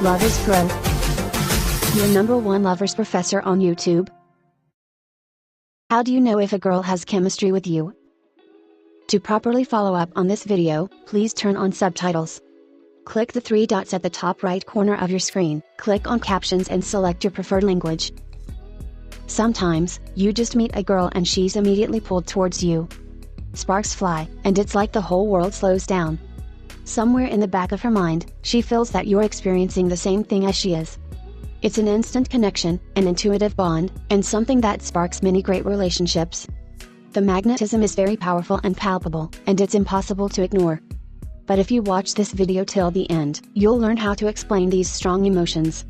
Lovers Pro, your #1 lovers professor on YouTube. How do you know if a girl has chemistry with you? To properly follow up on this video, please turn on subtitles. Click the 3 dots at the top right corner of your screen, click on captions and select your preferred language. Sometimes, you just meet a girl and she's immediately pulled towards you. Sparks fly, and it's like the whole world slows down. Somewhere in the back of her mind, she feels that you're experiencing the same thing as she is. It's an instant connection, an intuitive bond, and something that sparks many great relationships. The magnetism is very powerful and palpable, and it's impossible to ignore. But if you watch this video till the end, you'll learn how to explain these strong emotions.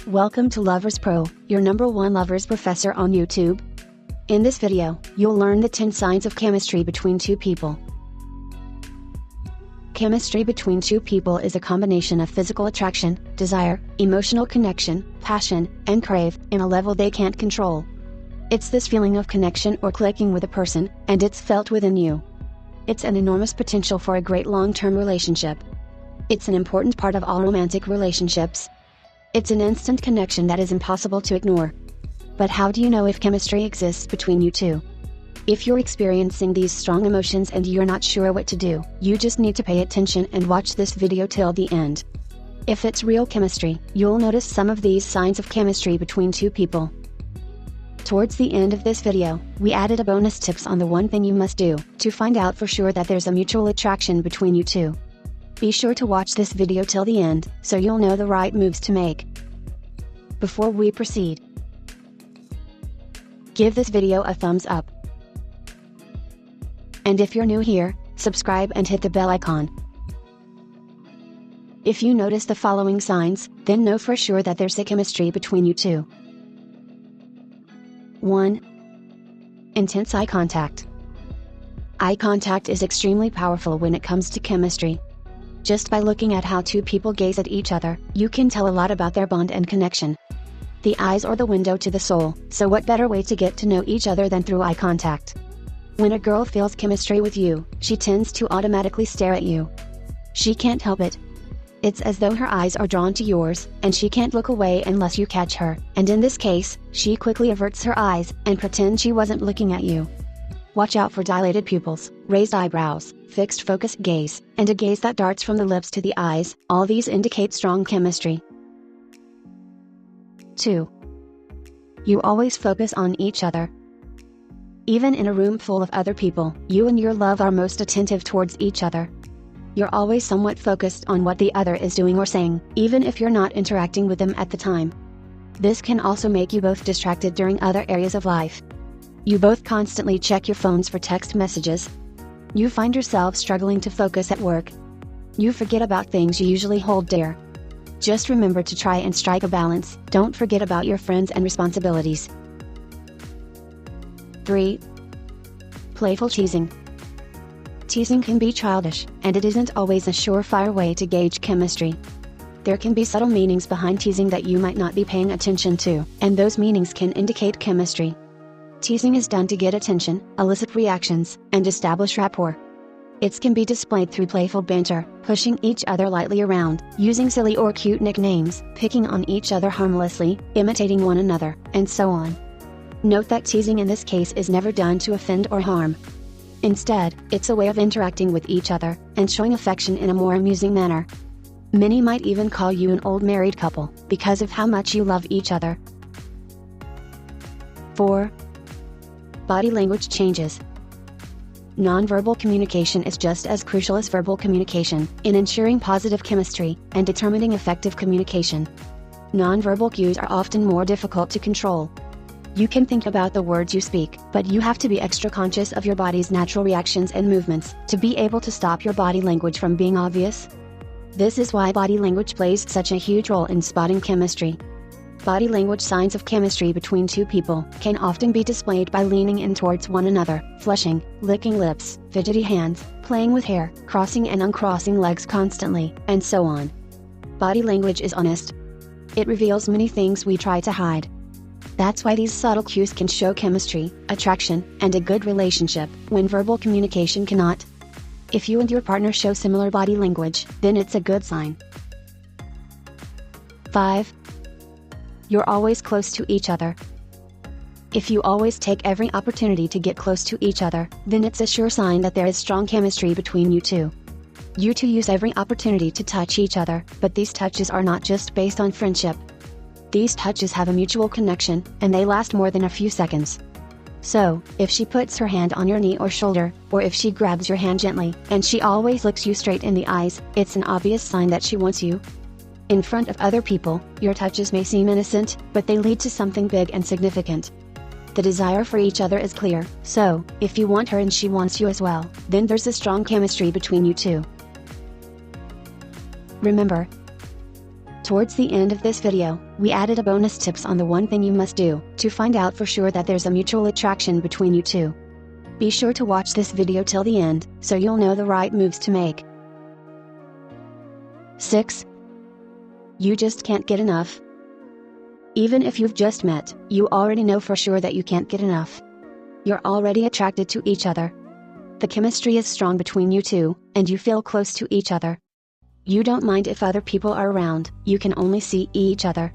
Welcome to Lovers Pro, your #1 lovers professor on YouTube. In this video, you'll learn the 10 signs of chemistry between two people. Chemistry between two people is a combination of physical attraction, desire, emotional connection, passion, and crave, in a level they can't control. It's this feeling of connection or clicking with a person, and it's felt within you. It's an enormous potential for a great long-term relationship. It's an important part of all romantic relationships. It's an instant connection that is impossible to ignore. But how do you know if chemistry exists between you two? If you're experiencing these strong emotions and you're not sure what to do, you just need to pay attention and watch this video till the end. If it's real chemistry, you'll notice some of these signs of chemistry between two people. Towards the end of this video, we added a bonus tips on the one thing you must do, to find out for sure that there's a mutual attraction between you two. Be sure to watch this video till the end, so you'll know the right moves to make. Before we proceed, give this video a thumbs up. And if you're new here, subscribe and hit the bell icon. If you notice the following signs, then know for sure that there's a chemistry between you two. 1. Intense eye contact. Eye contact is extremely powerful when it comes to chemistry. Just by looking at how two people gaze at each other, you can tell a lot about their bond and connection. The eyes are the window to the soul, so what better way to get to know each other than through eye contact? When a girl feels chemistry with you, she tends to automatically stare at you. She can't help it. It's as though her eyes are drawn to yours, and she can't look away unless you catch her, and in this case, she quickly averts her eyes, and pretends she wasn't looking at you. Watch out for dilated pupils, raised eyebrows, fixed focused gaze, and a gaze that darts from the lips to the eyes, all these indicate strong chemistry. 2. You always focus on each other. Even in a room full of other people, you and your love are most attentive towards each other. You're always somewhat focused on what the other is doing or saying, even if you're not interacting with them at the time. This can also make you both distracted during other areas of life. You both constantly check your phones for text messages. You find yourself struggling to focus at work. You forget about things you usually hold dear. Just remember to try and strike a balance, don't forget about your friends and responsibilities. 3. Playful teasing. Teasing can be childish, and it isn't always a surefire way to gauge chemistry. There can be subtle meanings behind teasing that you might not be paying attention to, and those meanings can indicate chemistry. Teasing is done to get attention, elicit reactions, and establish rapport. It can be displayed through playful banter, pushing each other lightly around, using silly or cute nicknames, picking on each other harmlessly, imitating one another, and so on. Note that teasing in this case is never done to offend or harm. Instead, it's a way of interacting with each other, and showing affection in a more amusing manner. Many might even call you an old married couple, because of how much you love each other. 4. Body language changes. Nonverbal communication is just as crucial as verbal communication, in ensuring positive chemistry, and determining effective communication. Nonverbal cues are often more difficult to control. You can think about the words you speak, but you have to be extra conscious of your body's natural reactions and movements, to be able to stop your body language from being obvious. This is why body language plays such a huge role in spotting chemistry. Body language signs of chemistry between two people can often be displayed by leaning in towards one another, flushing, licking lips, fidgety hands, playing with hair, crossing and uncrossing legs constantly, and so on. Body language is honest. It reveals many things we try to hide. That's why these subtle cues can show chemistry, attraction, and a good relationship, when verbal communication cannot. If you and your partner show similar body language, then it's a good sign. 5. You're always close to each other. If you always take every opportunity to get close to each other, then it's a sure sign that there is strong chemistry between you two. You two use every opportunity to touch each other, but these touches are not just based on friendship. These touches have a mutual connection, and they last more than a few seconds. So, if she puts her hand on your knee or shoulder, or if she grabs your hand gently, and she always looks you straight in the eyes, it's an obvious sign that she wants you. In front of other people, your touches may seem innocent, but they lead to something big and significant. The desire for each other is clear, so, if you want her and she wants you as well, then there's a strong chemistry between you two. Remember, towards the end of this video, we added a bonus tips on the one thing you must do, to find out for sure that there's a mutual attraction between you two. Be sure to watch this video till the end, so you'll know the right moves to make. 6. You just can't get enough. Even if you've just met, you already know for sure that you can't get enough. You're already attracted to each other. The chemistry is strong between you two, and you feel close to each other. You don't mind if other people are around, you can only see each other.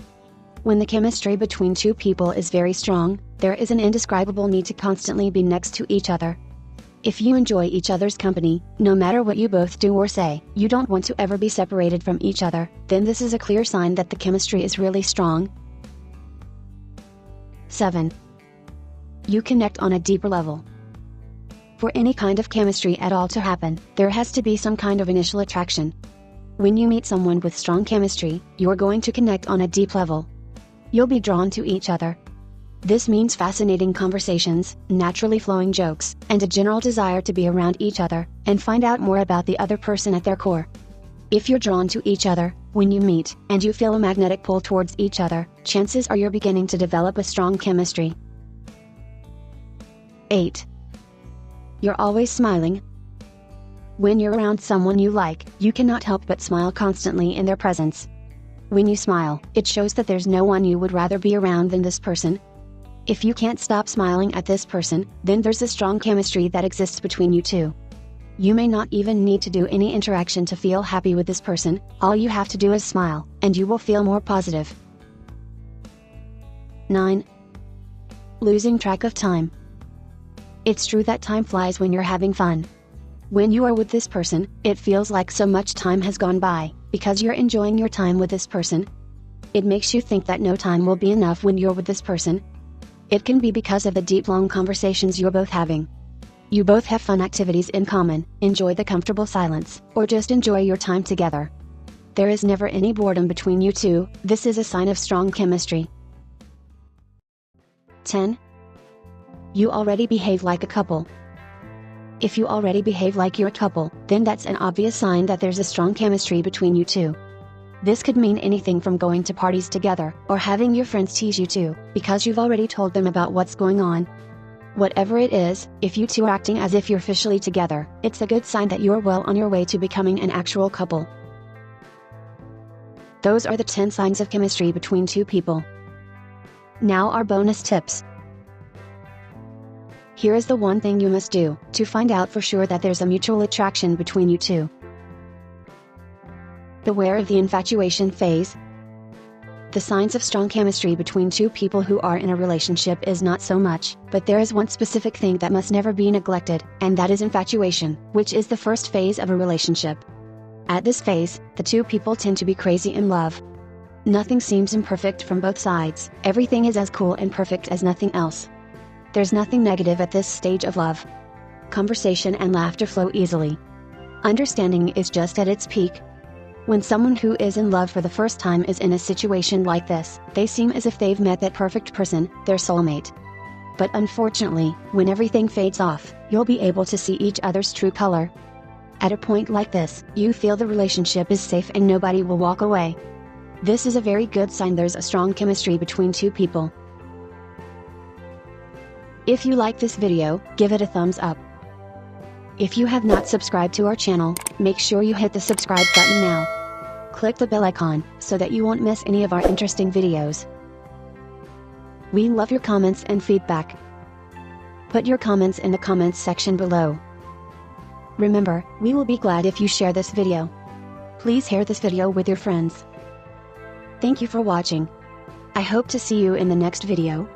When the chemistry between two people is very strong, there is an indescribable need to constantly be next to each other. If you enjoy each other's company, no matter what you both do or say, you don't want to ever be separated from each other, then this is a clear sign that the chemistry is really strong. 7. You connect on a deeper level. For any kind of chemistry at all to happen, there has to be some kind of initial attraction. When you meet someone with strong chemistry, you're going to connect on a deep level. You'll be drawn to each other. This means fascinating conversations, naturally flowing jokes, and a general desire to be around each other, and find out more about the other person at their core. If you're drawn to each other, when you meet, and you feel a magnetic pull towards each other, chances are you're beginning to develop a strong chemistry. 8. You're always smiling. When you're around someone you like, you cannot help but smile constantly in their presence. When you smile, it shows that there's no one you would rather be around than this person. If you can't stop smiling at this person, then there's a strong chemistry that exists between you two. You may not even need to do any interaction to feel happy with this person, all you have to do is smile, and you will feel more positive. 9. Losing track of time. It's true that time flies when you're having fun. When you are with this person, it feels like so much time has gone by, because you're enjoying your time with this person. It makes you think that no time will be enough when you're with this person. It can be because of the deep long conversations you're both having. You both have fun activities in common, enjoy the comfortable silence, or just enjoy your time together. There is never any boredom between you two, this is a sign of strong chemistry. 10. You already behave like a couple. If you already behave like you're a couple, then that's an obvious sign that there's a strong chemistry between you two. This could mean anything from going to parties together, or having your friends tease you too, because you've already told them about what's going on. Whatever it is, if you two are acting as if you're officially together, it's a good sign that you're well on your way to becoming an actual couple. Those are the 10 signs of chemistry between two people. Now our bonus tips. Here is the one thing you must do, to find out for sure that there's a mutual attraction between you two. Beware of the infatuation phase. The signs of strong chemistry between two people who are in a relationship is not so much, but there is one specific thing that must never be neglected, and that is infatuation, which is the first phase of a relationship. At this phase, the two people tend to be crazy in love. Nothing seems imperfect from both sides, everything is as cool and perfect as nothing else. There's nothing negative at this stage of love. Conversation and laughter flow easily. Understanding is just at its peak. When someone who is in love for the first time is in a situation like this, they seem as if they've met that perfect person, their soulmate. But unfortunately, when everything fades off, you'll be able to see each other's true color. At a point like this, you feel the relationship is safe and nobody will walk away. This is a very good sign there's a strong chemistry between two people. If you like this video, give it a thumbs up. If you have not subscribed to our channel, make sure you hit the subscribe button now. Click the bell icon, so that you won't miss any of our interesting videos. We love your comments and feedback. Put your comments in the comments section below. Remember, we will be glad if you share this video. Please share this video with your friends. Thank you for watching. I hope to see you in the next video.